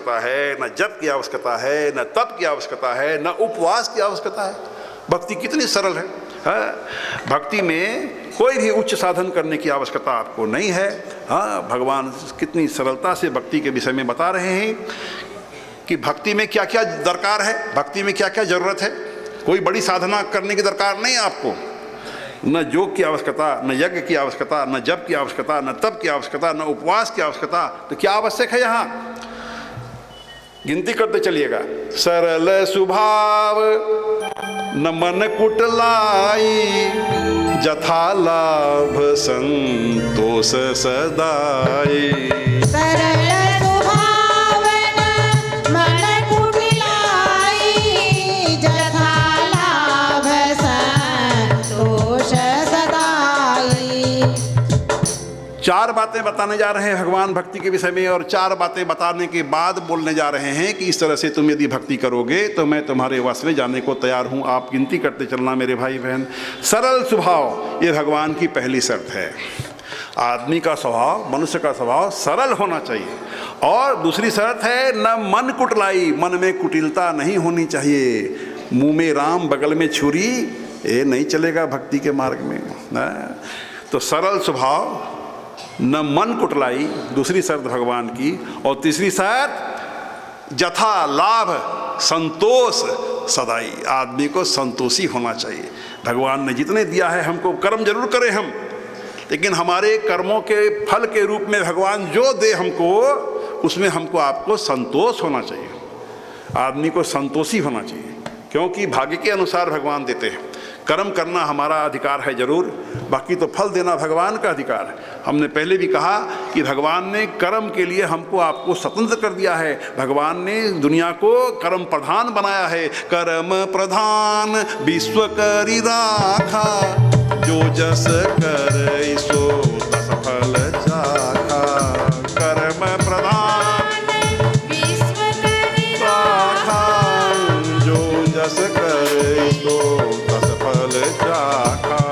आवश्यकता है, न जप की आवश्यकता है, न तप की आवश्यकता है, न उपवास की आवश्यकता है। भक्ति कितनी सरल है, भक्ति में कोई भी उच्च साधन करने की आवश्यकता आपको नहीं है। हाँ, भगवान कितनी सरलता से भक्ति के विषय में बता रहे हैं कि भक्ति में क्या क्या दरकार है, भक्ति में क्या क्या जरूरत है। कोई बड़ी साधना करने की दरकार नहीं है आपको, न योग की आवश्यकता, न यज्ञ की आवश्यकता, न जप की आवश्यकता, न तप की आवश्यकता, न उपवास की आवश्यकता। तो क्या आवश्यक है यहाँ, गिनती करते चलिएगा। सरल स्वभाव न मन कुटलाई, जथा लाभ संतोष सदाई। सरल स्वभाव न मन कुटिलाई, जथा लाभ संतोष सदाई। चार बातें बताने जा रहे हैं भगवान भक्ति के विषय में, और चार बातें बताने के बाद बोलने जा रहे हैं कि इस तरह से तुम यदि भक्ति करोगे तो मैं तुम्हारे वश में जाने को तैयार हूँ। आप गिनती करते चलना मेरे भाई बहन। सरल स्वभाव, ये भगवान की पहली शर्त है। आदमी का स्वभाव, मनुष्य का स्वभाव सरल होना चाहिए। और दूसरी शर्त है न मन कुटलाई, मन में कुटिलता नहीं होनी चाहिए। मुँह में राम बगल में छुरी, ये नहीं चलेगा भक्ति के मार्ग में। तो सरल स्वभाव, न मन कुटलाई, दूसरी शर्त भगवान की। और तीसरी शर्त जथा लाभ संतोष सदाई, आदमी को संतोषी होना चाहिए। भगवान ने जितने दिया है हमको, कर्म जरूर करें हम, लेकिन हमारे कर्मों के फल के रूप में भगवान जो दे हमको, उसमें हमको आपको संतोष होना चाहिए। आदमी को संतोषी होना चाहिए, क्योंकि भाग्य के अनुसार भगवान देते हैं। कर्म करना हमारा अधिकार है जरूर, बाकी तो फल देना भगवान का अधिकार है। हमने पहले भी कहा कि भगवान ने कर्म के लिए हमको आपको स्वतंत्र कर दिया है। भगवान ने दुनिया को कर्म प्रधान बनाया है। कर्म प्रधान विश्व करी राखा, जो जस कर सो तस फल चाखा। कर्म प्रधान विश्व करी राखा, जो जस कर सो तस फल चाखा।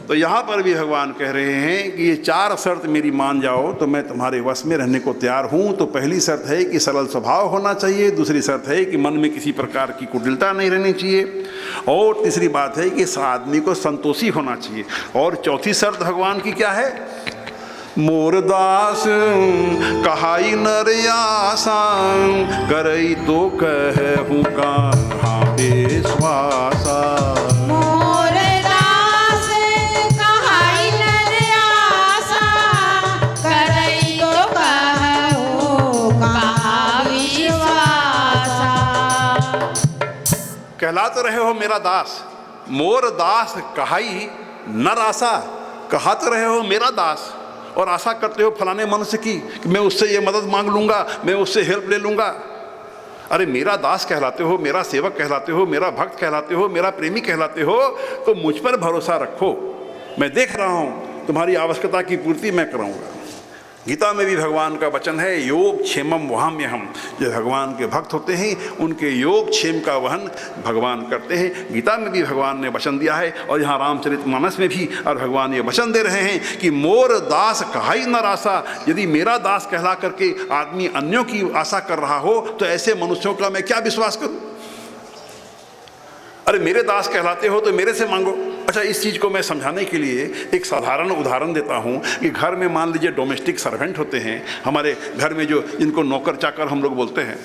तो यहाँ पर भी भगवान कह रहे हैं कि ये चार शर्त मेरी मान जाओ तो मैं तुम्हारे वश में रहने को तैयार हूँ। तो पहली शर्त है कि सरल स्वभाव होना चाहिए, दूसरी शर्त है कि मन में किसी प्रकार की कुटिलता नहीं रहनी चाहिए, और तीसरी बात है कि इस आदमी को संतोषी होना चाहिए। और चौथी शर्त भगवान की क्या है, मोर दास कहाई नर आसा, करई तो कहूँ कहाँ विश्वासा। मोर दास कहाई नर आसा, करई तो कहूँ कहाँ विश्वासा। कहला तो रहे हो मेरा दास, मोर दास कहाई नर आशा, कहा तो रहे हो मेरा दास, और आशा करते हो फलाने मनुष्य की कि मैं उससे ये मदद मांग लूँगा, मैं उससे हेल्प ले लूँगा। अरे मेरा दास कहलाते हो, मेरा सेवक कहलाते हो, मेरा भक्त कहलाते हो, मेरा प्रेमी कहलाते हो, तो मुझ पर भरोसा रखो। मैं देख रहा हूँ तुम्हारी आवश्यकता की पूर्ति मैं कराऊँगा। गीता में भी भगवान का वचन है, योग क्षेमम वहाम्यहम। जो भगवान के भक्त होते हैं उनके योग क्षेम का वहन भगवान करते हैं। गीता में भी भगवान ने वचन दिया है, और यहाँ रामचरितमानस में भी और भगवान ये वचन दे रहे हैं कि मोर दास कहाई नर आशा। यदि मेरा दास कहला करके आदमी अन्यों की आशा कर रहा हो तो ऐसे मनुष्यों का मैं क्या विश्वास करूँ। अरे मेरे दास कहलाते हो तो मेरे से मांगो। अच्छा, इस चीज़ को मैं समझाने के लिए एक साधारण उदाहरण देता हूँ कि घर में मान लीजिए डोमेस्टिक सर्वेंट होते हैं हमारे घर में, जो जिनको नौकर चाकर हम लोग बोलते हैं।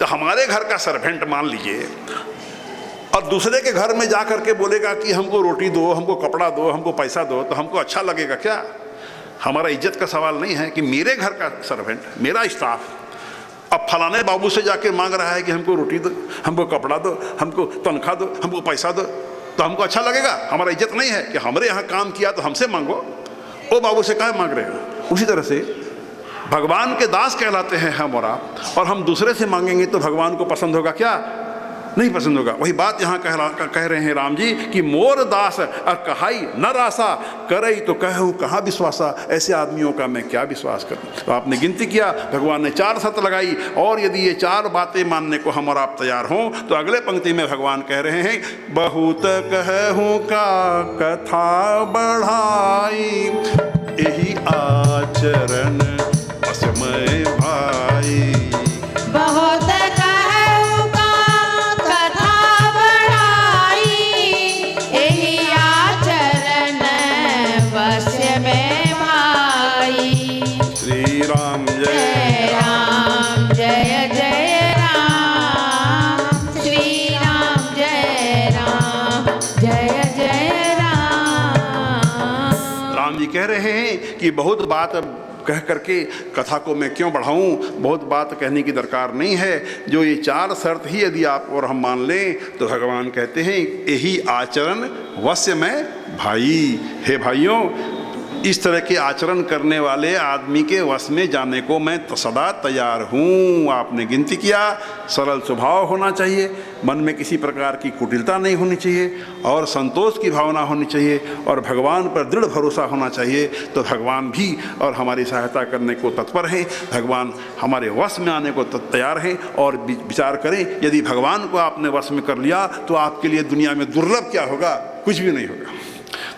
तो हमारे घर का सर्वेंट मान लीजिए और दूसरे के घर में जा कर के बोलेगा कि हमको रोटी दो, हमको कपड़ा दो, हमको पैसा दो, तो हमको अच्छा लगेगा क्या? हमारा इज्जत का सवाल नहीं है कि मेरे घर का सर्वेंट, मेरा स्टाफ अब फलाने बाबू से जाके मांग रहा है कि हमको रोटी दो, हमको कपड़ा दो, हमको तनख्वाह दो, हमको पैसा दो, तो हमको अच्छा लगेगा? हमारा इज्जत नहीं है कि हमारे यहाँ काम किया तो हमसे मांगो, ओ बाबू से काहे मांग रहे हो? उसी तरह से भगवान के दास कहलाते हैं हम और हम दूसरे से मांगेंगे तो भगवान को पसंद होगा क्या? नहीं पसंद होगा। वही बात यहाँ कह रहे हैं राम जी कि मोर दास और कहाई नर आशा, करई तो कहूँ कहाँ विश्वासा। ऐसे आदमियों का मैं क्या विश्वास करूँ? तो आपने गिनती किया, भगवान ने चार शर्त लगाई, और यदि ये चार बातें मानने को हम और आप तैयार हों तो अगले पंक्ति में भगवान कह रहे हैं, बहुत कहूँ का कथा बढ़ाई, यही आचरण राम जय जय राम जय जय राम श्री राम जय राम जय जय राम। राम जी कह रहे हैं कि बहुत बात कह करके कथा को मैं क्यों बढ़ाऊं, बहुत बात कहने की दरकार नहीं है। जो ये 4 शर्त ही यदि आप और हम मान लें तो भगवान कहते हैं यही आचरण वश्य में भाई। हे भाइयों, इस तरह के आचरण करने वाले आदमी के वश में जाने को मैं तो सदा तैयार हूँ। आपने गिनती किया, सरल स्वभाव होना चाहिए, मन में किसी प्रकार की कुटिलता नहीं होनी चाहिए और संतोष की भावना होनी चाहिए और भगवान पर दृढ़ भरोसा होना चाहिए। तो भगवान भी और हमारी सहायता करने को तत्पर हैं, भगवान हमारे वश में आने को तैयार हैं। और विचार करें, यदि भगवान को आपने वश में कर लिया तो आपके लिए दुनिया में दुर्लभ क्या होगा, कुछ भी नहीं होगा।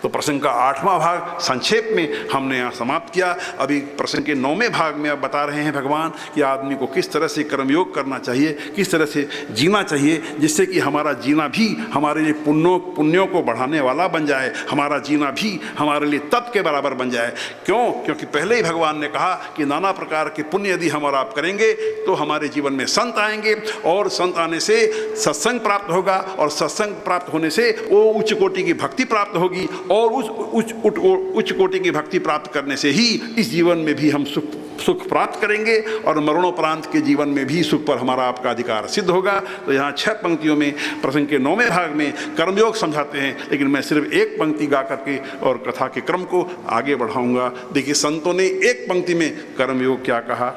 तो प्रसंग का 8वां भाग संक्षेप में हमने यहाँ समाप्त किया। अभी प्रसंग के 9वें भाग में अब बता रहे हैं भगवान कि आदमी को किस तरह से कर्मयोग करना चाहिए, किस तरह से जीना चाहिए, जिससे कि हमारा जीना भी हमारे लिए पुण्यों को बढ़ाने वाला बन जाए, हमारा जीना भी हमारे लिए तप के बराबर बन जाए। क्यों? क्योंकि पहले ही भगवान ने कहा कि नाना प्रकार के पुण्य यदि हम और आप करेंगे तो हमारे जीवन में संत आएंगे और संत आने से सत्संग प्राप्त होगा और सत्संग प्राप्त होने से वो उच्च कोटि की भक्ति प्राप्त होगी और उस उच्च कोटि की भक्ति प्राप्त करने से ही इस जीवन में भी हम सुख प्राप्त करेंगे और मरणोपरांत के जीवन में भी सुख पर हमारा आपका अधिकार सिद्ध होगा। तो यहाँ 6 पंक्तियों में प्रसंग के 9वें भाग में कर्मयोग समझाते हैं, लेकिन मैं सिर्फ एक पंक्ति गा करके और कथा के क्रम को आगे बढ़ाऊंगा। देखिए, संतों ने एक पंक्ति में कर्मयोग क्या कहा।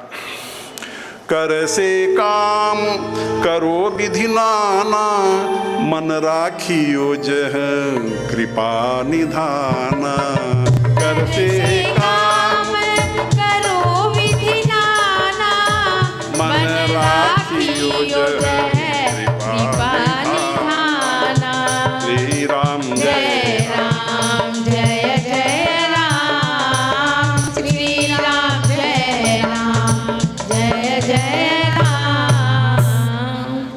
कर से काम करो विधि नाना, मन राखियो जह कृपा निधाना। कर से काम करो विधि नाना, मन राखियो जह कृपा निधाना। श्री राम जय राम जय जय राम श्री राम जय राम जय जय राम।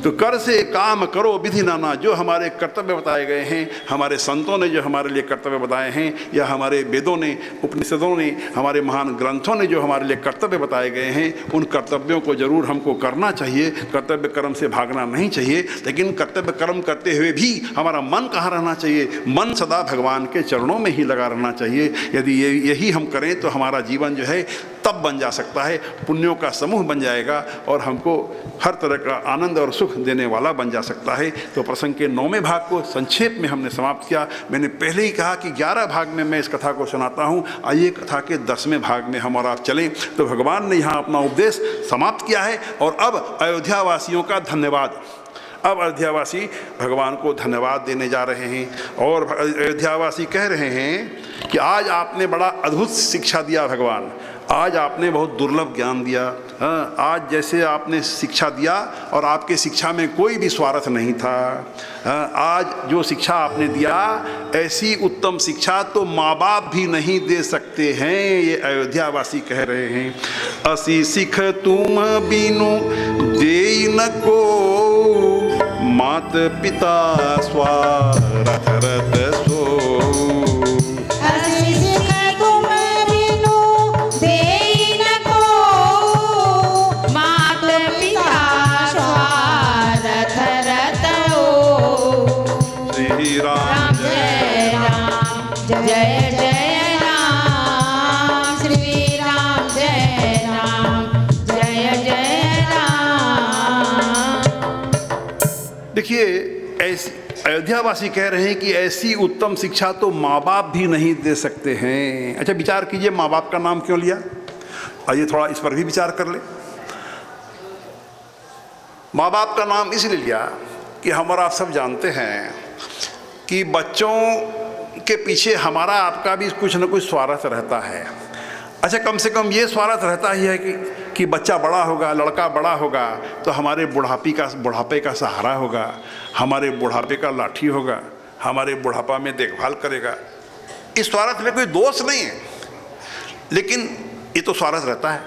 तो कर से काम करो विधि नाना, जो हमारे कर्तव्य बताए गए हैं, हमारे संतों ने जो हमारे लिए कर्तव्य बताए हैं, या हमारे वेदों ने, उपनिषदों ने, हमारे महान ग्रंथों ने जो हमारे लिए कर्तव्य बताए गए हैं, उन कर्तव्यों को जरूर हमको करना चाहिए। कर्तव्य कर्म से भागना नहीं चाहिए, लेकिन कर्तव्य कर्म करते हुए भी हमारा मन कहाँ रहना चाहिए? मन सदा भगवान के चरणों में ही लगा रहना चाहिए। यदि यही हम करें तो हमारा जीवन जो है तब बन जा सकता है, पुण्यों का समूह बन जाएगा और हमको हर तरह का आनंद और सुख देने वाला बन जा सकता है। तो प्रसंग के 9वें भाग को संक्षेप में हमने समाप्त किया। मैंने पहले ही कहा कि 11 भाग में मैं इस कथा को सुनाता हूँ। आइए कथा के 10वें भाग में हम और आप चलें। तो भगवान ने यहाँ अपना उपदेश समाप्त किया है और अब अयोध्या वासियों का धन्यवाद। अब अयोध्यावासी भगवान को धन्यवाद देने जा रहे हैं और अयोध्यावासी कह रहे हैं कि आज आपने बड़ा अद्भुत शिक्षा दिया भगवान, आज आपने बहुत दुर्लभ ज्ञान दिया। हाँ, आज जैसे आपने शिक्षा दिया और आपके शिक्षा में कोई भी स्वार्थ नहीं था। हाँ, आज जो शिक्षा आपने दिया, ऐसी उत्तम शिक्षा तो माँ बाप भी नहीं दे सकते हैं। ये अयोध्यावासी कह रहे हैं। असी सिख तुम बीनु देई न को, मात पिता स्वार्थ रत सो। जय जय राम श्री राम जय राम जय जय राम। देखिए, ऐसी अयोध्यावासी कह रहे हैं कि ऐसी उत्तम शिक्षा तो माँ बाप भी नहीं दे सकते हैं। अच्छा, विचार कीजिए, माँ बाप का नाम क्यों लिया? आइए थोड़ा इस पर भी विचार कर ले। माँ बाप का नाम इसलिए लिया कि हम और आप सब जानते हैं कि बच्चों के पीछे हमारा आपका भी कुछ न कुछ स्वार्थ रहता है। अच्छा, कम से कम ये स्वार्थ रहता ही है कि बच्चा बड़ा होगा, लड़का बड़ा होगा तो हमारे बुढ़ापे का सहारा होगा, हमारे बुढ़ापे का लाठी होगा, हमारे बुढ़ापा में देखभाल करेगा। इस स्वार्थ में कोई दोष नहीं है, लेकिन ये तो स्वार्थ रहता है।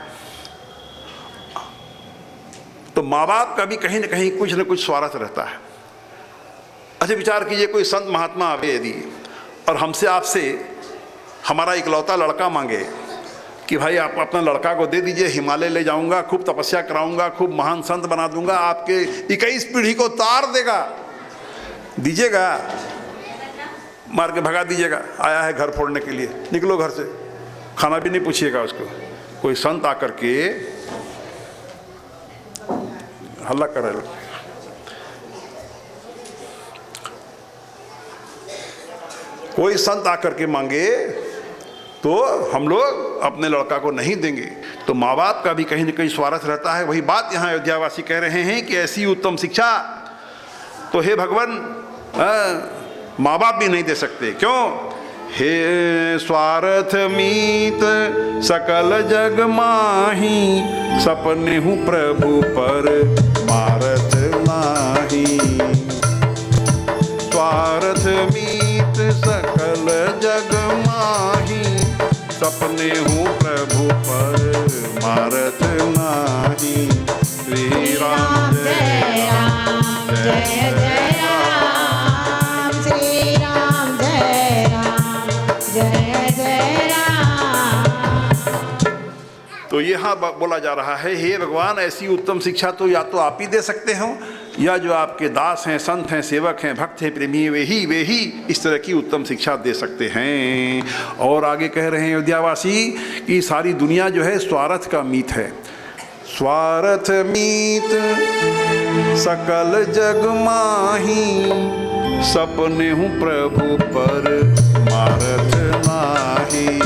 तो माँ बाप का भी कहीं न कहीं कुछ न कुछ स्वार्थ रहता है। अच्छा, विचार कीजिए, कोई संत महात्मा आवे यदि और हमसे आपसे हमारा इकलौता लड़का मांगे कि भाई आप अपना लड़का को दे दीजिए, हिमालय ले जाऊंगा, खूब तपस्या कराऊंगा, खूब महान संत बना दूंगा, आपके 21 पीढ़ी को तार देगा, दीजिएगा, मार के भगा दीजिएगा, आया है घर फोड़ने के लिए, निकलो घर से, खाना भी नहीं पूछिएगा उसको। कोई संत आकर के हल्ला कर रहे लोग, कोई संत आकर के मांगे तो हम लोग अपने लड़का को नहीं देंगे। तो माँ बाप का भी कहीं ना कहीं स्वार्थ रहता है। वही बात यहाँ अयोध्यावासी कह रहे हैं कि ऐसी उत्तम शिक्षा तो हे भगवान माँ बाप भी नहीं दे सकते। क्यों? हे स्वार्थ मीत सकल जग माही, सपने हूँ प्रभु पर मारत नाही। स्वार्थ मीत सकल जग माही, सपने हूँ प्रभु पर मारत नाही। श्री राम जय राम जय जय राम, श्री राम जय राम जय जय राम। तो यहाँ बोला जा रहा है, हे भगवान ऐसी उत्तम शिक्षा तो या तो आप ही दे सकते हो, या जो आपके दास हैं, संत हैं, सेवक हैं, भक्त हैं, प्रेमी, वे ही इस तरह की उत्तम शिक्षा दे सकते हैं। और आगे कह रहे हैं अयोध्यावासी कि सारी दुनिया जो है स्वार्थ का मीत है। स्वार्थ मीत सकल जग माही, सपने हूँ प्रभु पर मारत नाही।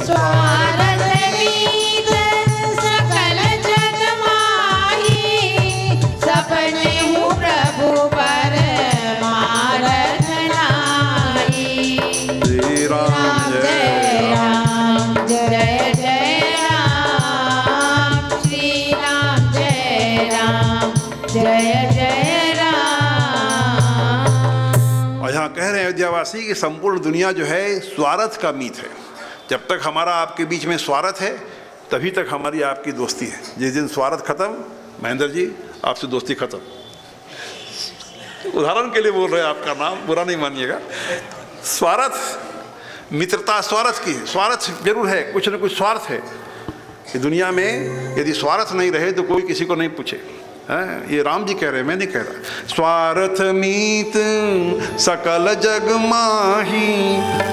स्वार्थ मीत सकल जग माही, सपने हूँ प्रभु पर मारत नाही। श्री राम जय राम जय जय राम, श्री राम जय राम जय जय राम। और यहाँ कह रहे हैं अयोध्यावासी कि संपूर्ण दुनिया जो है स्वार्थ का मीत है। जब तक हमारा आपके बीच में स्वार्थ है तभी तक हमारी आपकी दोस्ती है। जिस दिन स्वार्थ खत्म, महेंद्र जी आपसे दोस्ती खत्म। उदाहरण के लिए बोल रहे हैं, आपका नाम बुरा नहीं मानिएगा। स्वार्थ मित्रता स्वार्थ की है, स्वार्थ जरूर है, कुछ न कुछ स्वार्थ है कि दुनिया में यदि स्वार्थ नहीं रहे तो कोई किसी को नहीं पूछे। ये राम जी कह रहे हैं, मैं नहीं कह रहा। स्वार्थ मीत सकल जग माही,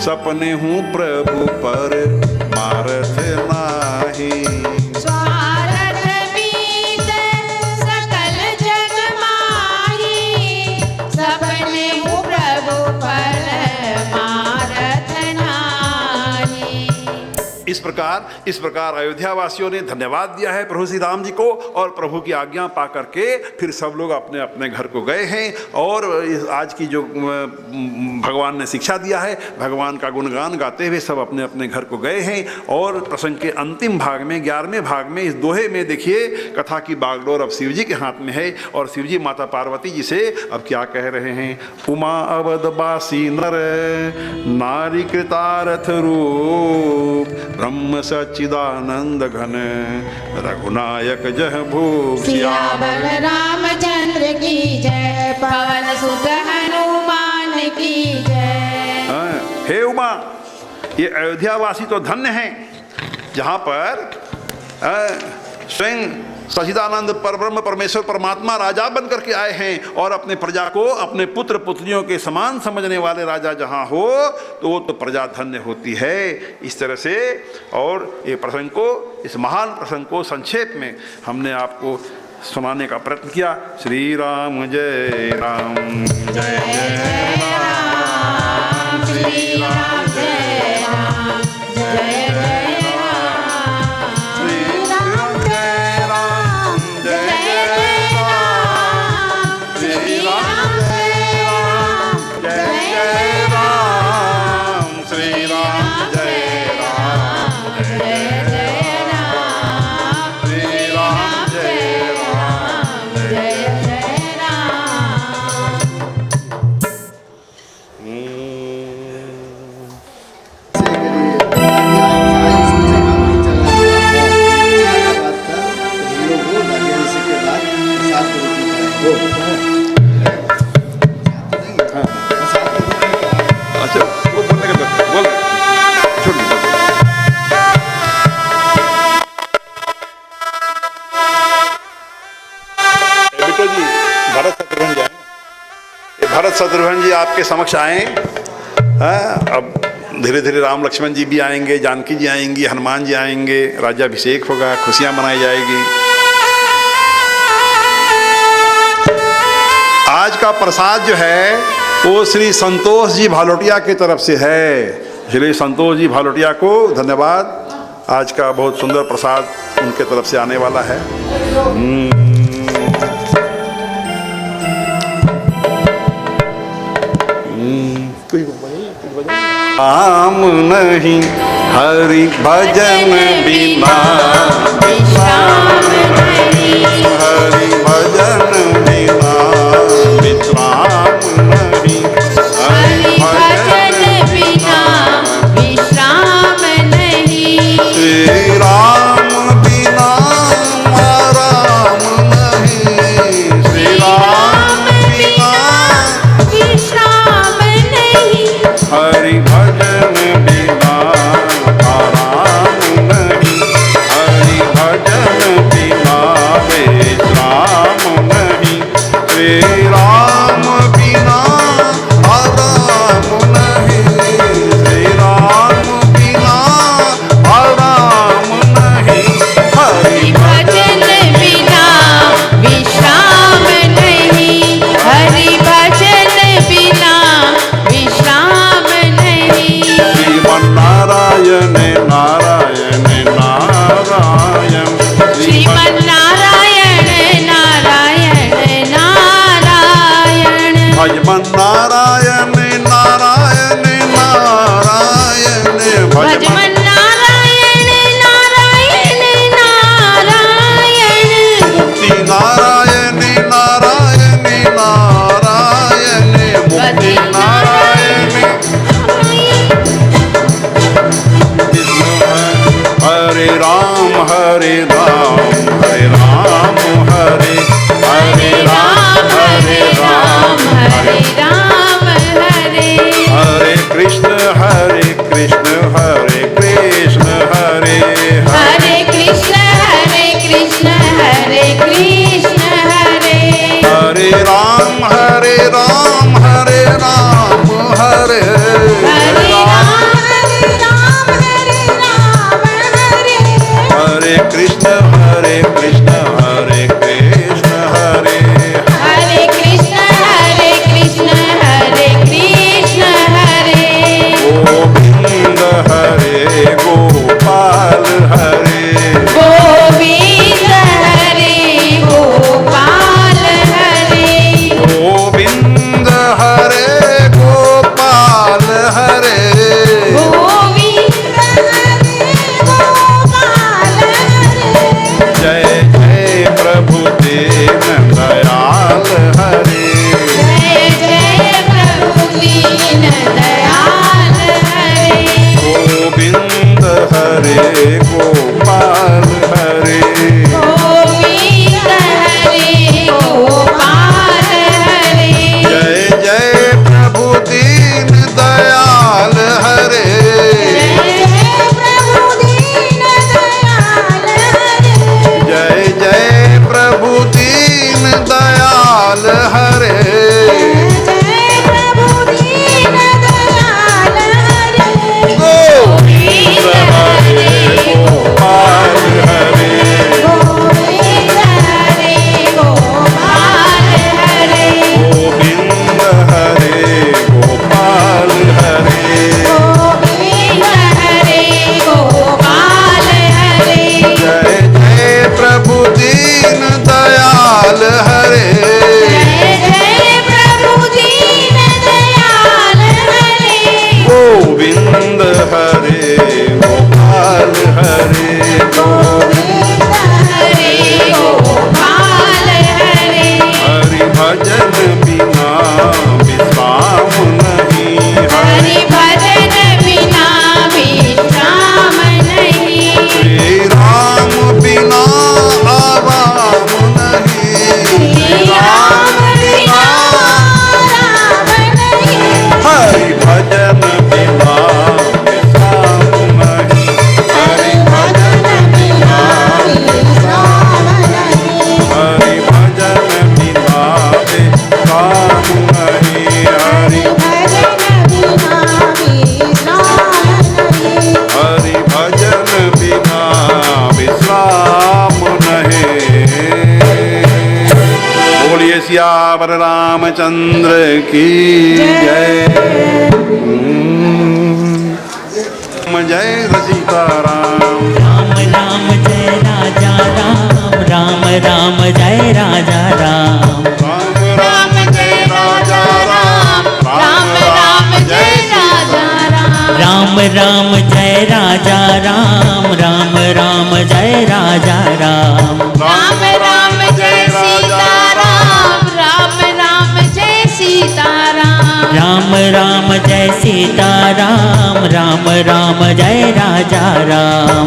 सपने हूँ प्रभु पर मारत नाही। स्वार्थ मीत सकल जग माही, सपने हूँ प्रभु पर मारत नाही। इस प्रकार अयोध्या वासियों ने धन्यवाद दिया है प्रभु श्री राम जी को, और प्रभु की आज्ञा पा करके फिर सब लोग अपने अपने घर को गए हैं। और आज की जो भगवान ने शिक्षा दिया है, भगवान का गुणगान गाते हुए सब अपने अपने घर को गए हैं। और प्रसंग के अंतिम भाग में 11वें भाग में इस दोहे में देखिए कथा की बागडोर अब शिव जी के हाथ में है, और शिव जी माता पार्वती जी से अब क्या कह रहे हैं। उमा अवधवासी नर नारी कृतारथ रूप, ब्रह्म सच्चिदानंद घन रघुनायक जह भूप। सियावर रामचंद्र की जय, पवन सुत हनुमान की जय। हे उमा, ये अयोध्यावासी तो धन्य हैं जहाँ पर स्वयं सच्चिदानंद परब्रह्म परमेश्वर परमात्मा राजा बन करके आए हैं, और अपने प्रजा को अपने पुत्र पुत्रियों के समान समझने वाले राजा जहाँ हो तो वो तो प्रजा धन्य होती है। इस तरह से और ये प्रसंग को, इस महान प्रसंग को संक्षेप में हमने आपको सुनाने का प्रयत्न किया। श्री राम जय राम जय जय राम, श्री राम जय राम जय जय राम, श्री राम जय राम जय जय राम, श्री राम जय राम जय जय राम, श्री राम जय राम जय जय राम, श्री राम जय राम जय जय राम। भरत शत्रुघ्न जी आपके समक्ष आए। अब धीरे धीरे राम लक्ष्मण जी भी आएंगे, जानकी जी आएंगी, हनुमान जी आएंगे, राज्याभिषेक होगा, खुशियां मनाई जाएगी। आज का प्रसाद जो है वो श्री संतोष जी भालोटिया की तरफ से है। श्री संतोष जी भालोटिया को धन्यवाद। आज का बहुत सुंदर प्रसाद उनके तरफ से आने वाला है। राम नहीं हरि भजन बिना, विश्राम नहीं, हरि भजन बिना विश्राम नहीं, हरि भजन बिना विश्राम नहीं। श्री राम बिना राम नहीं, श्री राम बिना विश्राम नहीं, हरि भजन बिना आराम नहीं, हरि भजन बिना विश्राम नहीं, श्री राम बिना आराम नहीं, श्री राम बिना आराम नहीं, हरि भजन बिना विश्राम नहीं, हरि भजन बिना विश्राम नहीं। श्रीमन्नारायण नारायण नारायण, श्रीमन्नारायण नारायण नारायण, भजमन्नारायण नारायण नारायण, भजमन्नारायण नारायण नारायण, मुक्ति नारायण नारायण नारायण, मुक्ति नारायण। हरे राम हरे राम, हरे राम हरे हरे राम, हरे राम हरे राम हरे, हरे कृष्ण हरे कृष्ण, हरे कृष्ण हरे हरे कृष्ण हरे कृष्ण, हरे कृष्ण हरे, हरे राम हरे राम, हरे राम हरे हरे राम हरे राम, हरे राम हरे, हरे कृष्ण हरे कृष्ण, हरे कृष्ण हरे हरे कृष्ण हरे कृष्ण, सियावर रामचंद्र की जय। जय सीताराम। राम राम जय राजा राम, राम राम जय राजा राम। राम जय राजा राम, राम राम जय राजा राम। राम राम जय राजा राम, राम राम जय राजा राम। राम राम जय सीताराम, राम राम जय सीताराम। राम राम जय सीताराम, राम राम जय राजा राम।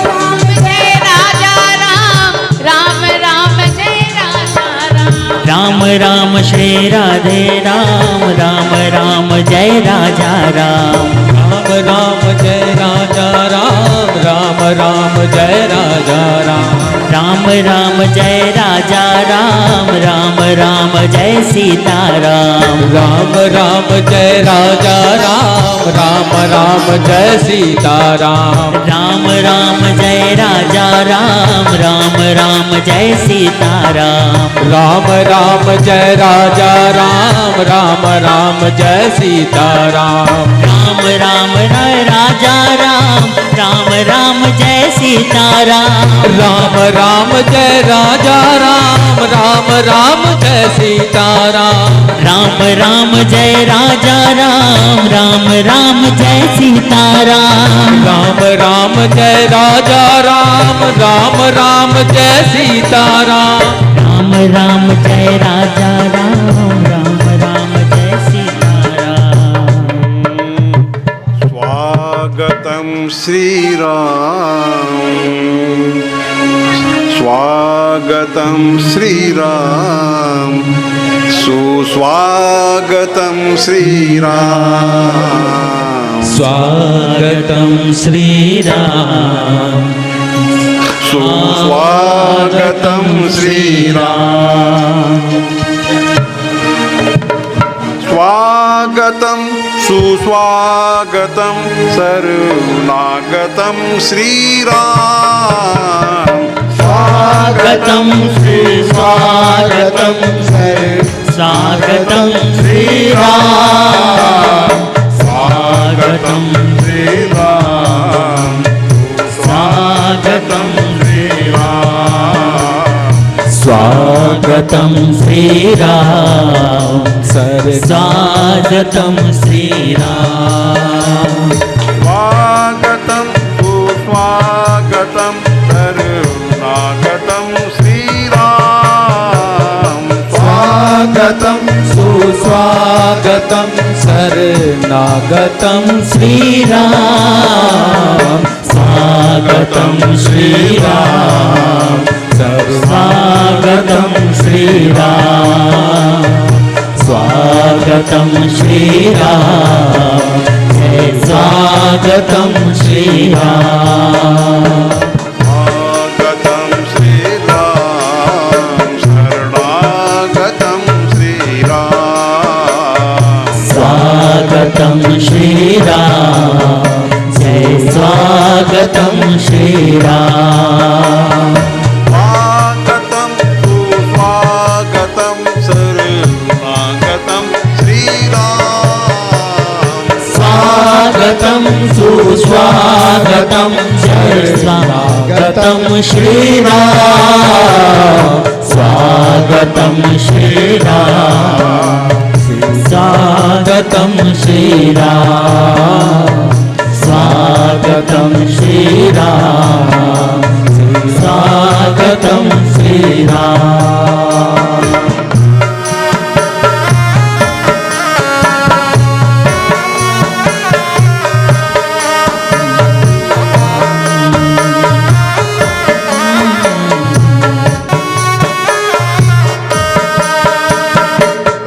राम जय राजा राम, राम राम जय राजा राम। राम राम श्री राधे राम, राम राम जय राजा राम। राम राम जय राजा राम, राम राम जय राजा राम। राम राम जय राजा राम, राम राम जय सीताराम। राम राम जय राजा राम, राम राम जय सीताराम। राम राम जय राजा राम, राम राम जय सीताराम। राम राम जय राजा राम, राम राम जय सीताराम। राम राम जय राजा राम, राम राम जय सीताराम। राम राम जय राजा राम, राम राम जय सीताराम। राम राम जय राजा राम, राम राम जय सीताराम। राम राम जय राजा राम, राम राम जय सीताराम। राम राम जय राजा राम, राम राम जय सीताराम। स्वागतम श्री राम, स्वागतम श्री राम, सुस्वागतम श्री राम। स्वागतम श्री राम, सुस्वागतम श्री राम। स्वागतम सुस्वागतम शरणागतम श्री राम। स्वागतम सुस्वागतम स्वागतम श्री राम। स्वागतम श्री राम, स्वागतम श्री राम। स्वागतम श्री राम, स्वागतम श्री राम। स्वागतम सुस्वागतम शरणागतम श्री राम। स्वागतम सुस्वागतम शरणागतम श्री राम। स्वागतम श्री राम, स्वागतम श्री राम। स्वागतम श्री राम, जय स्वागतम श्री राम। स्वागतम श्री राम, शरणागतम श्री राम। स्वागतम श्री राम, जय स्वागतम श्री राम। स्वागतम सुस्वागतम शरणागतम श्री राम। स्वागतम सुस्वागतम जय स्वागतम श्री राम। स्वागतम श्री राम, स्वागतम श्री राम। स्वागतम श्री राम, स्वागतम श्री राम।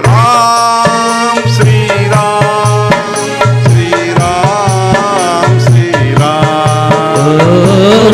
राम श्री राम, श्री राम, श्री राम।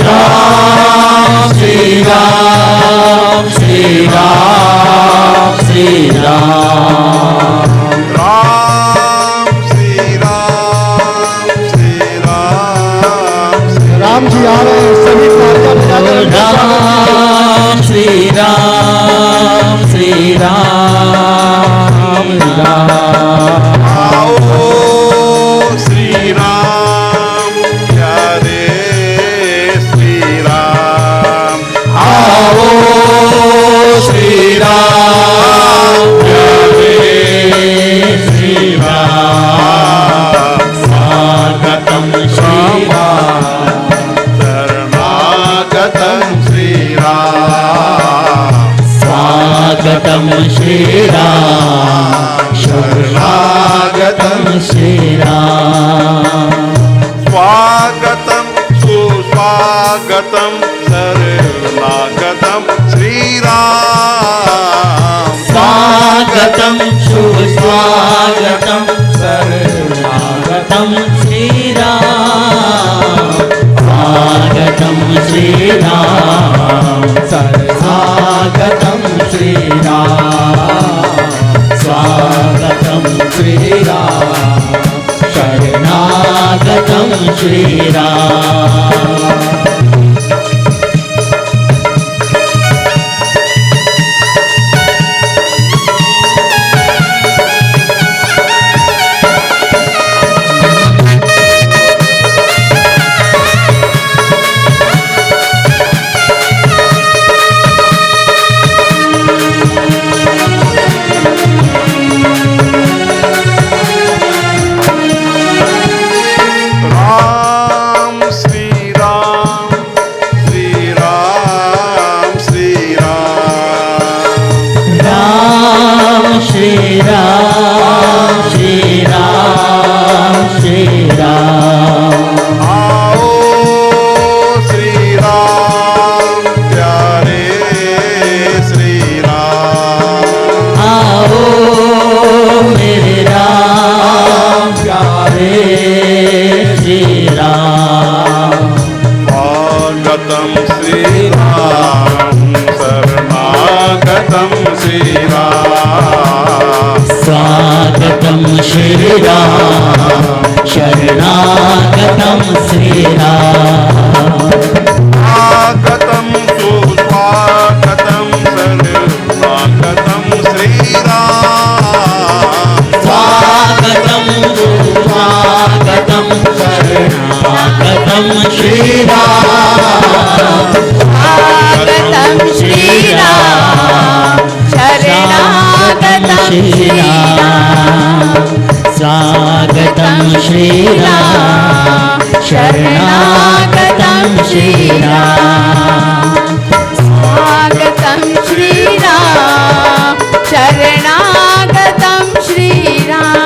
राम श्री राम, श्री राम, श्री राम। राम श्री राम, श्री राम, श्री राम जी आ रहे हैं, सभी प्रार्थना बजा कर राम श्री राम, श्री श्री राम राम। आओ श्री राम प्यारे श्री राम, आओ श्री राम प्यारे श्री राम। स्वागतम श्री राम शरणागतं श्री राम, स्वागतम श्री राम शरणागतम श्री राम। स्वागतं सुस्वागतं शरणागतं श्री राम, स्वागतम सुस्वागतम शरणागतम श्री राम। स्वागतम श्री राम स्वागतम श्री राम। स्वागतम श्री राम शरणागतम श्री राम। राम श्री राम श्री राम श्री राम, राम श्री राम श्री राम श्री राम। आओ श्री राम प्यारे श्री राम, आओ मेरे राम प्यारे श्री राम। स्वागतं श्री राम शरणागतं श्री राम, स्वागतम श्री राम शरणागतम श्री राम। स्वागतं सुस्वागतं शरणागतं श्री राम, स्वागतम सुस्वागतम शरणागतम श्री राम। स्वागतं श्री राम शरणागतं श्री राम। स्वागतम श्री राम शरणागतम श्री राम। स्वागतं श्री राम शरणागतं श्री राम।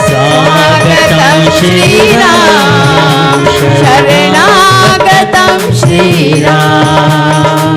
स्वागतं श्री राम शरणागतं श्री राम।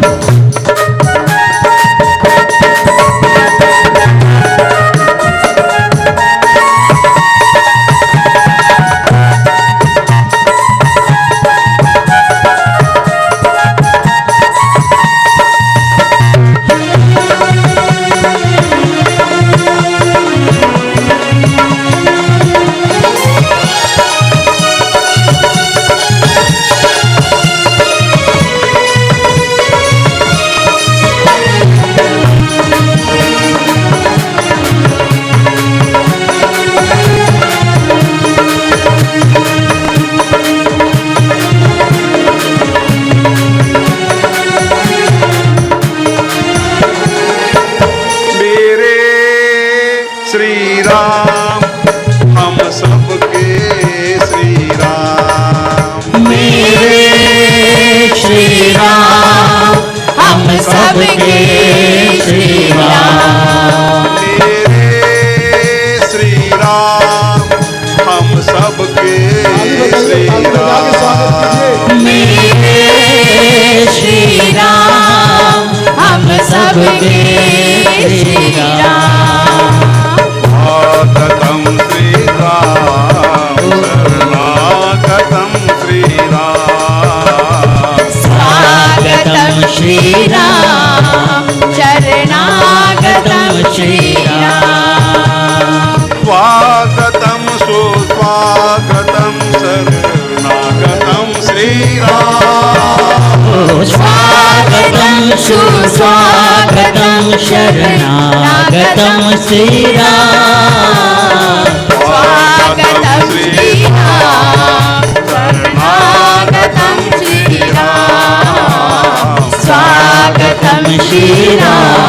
श्री राम हम सबके श्री राम, मेरे श्री राम हम सबके श्री राम। मेरे श्री राम हम सबके श्री राम, मेरे श्री राम हम सबके श्री राम। स्वागतं श्री राम शरणागतं श्री राम, स्वागतम श्री राम शरणागतम श्री राम। स्वागतं सुस्वागतं शरणागतं श्री राम, स्वागतम सुस्वागतम शरणागतम श्रीराम स्वागतं श्रीराम शरणागतं श्रीराम स्वागतं श्रीराम